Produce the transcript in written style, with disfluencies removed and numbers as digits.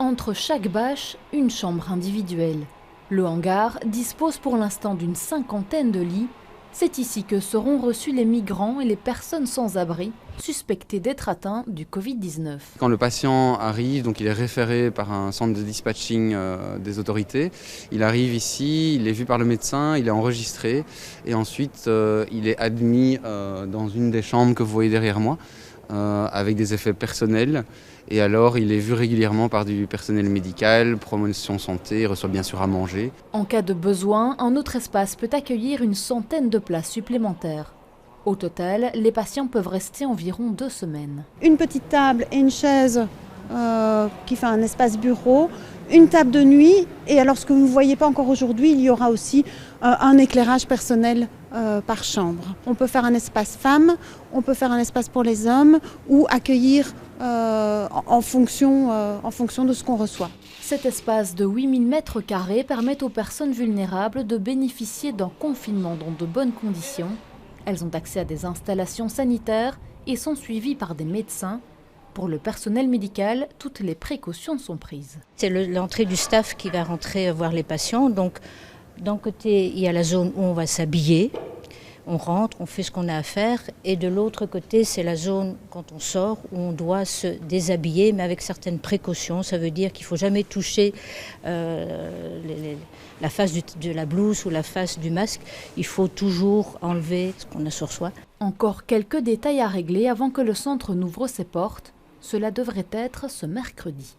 Entre chaque bâche, une chambre individuelle. Le hangar dispose pour l'instant d'une 50aine de lits. C'est ici que seront reçus les migrants et les personnes sans abri suspectées d'être atteints du Covid-19. Quand le patient arrive, donc il est référé par un centre de dispatching des autorités. Il arrive ici, il est vu par le médecin, il est enregistré et ensuite il est admis dans une des chambres que vous voyez derrière moi avec des effets personnels. Et alors, il est vu régulièrement par du personnel médical, promotion santé, il reçoit bien sûr à manger. En cas de besoin, un autre espace peut accueillir une centaine de places supplémentaires. Au total, les patients peuvent rester environ 2 semaines. Une petite table et une chaise qui fait un espace bureau, une table de nuit et alors ce que vous ne voyez pas encore aujourd'hui, il y aura aussi un éclairage personnel par chambre. On peut faire un espace femmes, on peut faire un espace pour les hommes ou accueillir en fonction de ce qu'on reçoit. Cet espace de 8000 m² permet aux personnes vulnérables de bénéficier d'un confinement dans de bonnes conditions. Elles ont accès à des installations sanitaires et sont suivies par des médecins. Pour le personnel médical, toutes les précautions sont prises. C'est l'entrée du staff qui va rentrer voir les patients. Donc, d'un côté, il y a la zone où on va s'habiller. On rentre, on fait ce qu'on a à faire. Et de l'autre côté, c'est la zone, quand on sort, où on doit se déshabiller, mais avec certaines précautions. Ça veut dire qu'il ne faut jamais toucher la face de la blouse ou la face du masque. Il faut toujours enlever ce qu'on a sur soi. Encore quelques détails à régler avant que le centre n'ouvre ses portes. Cela devrait être ce mercredi.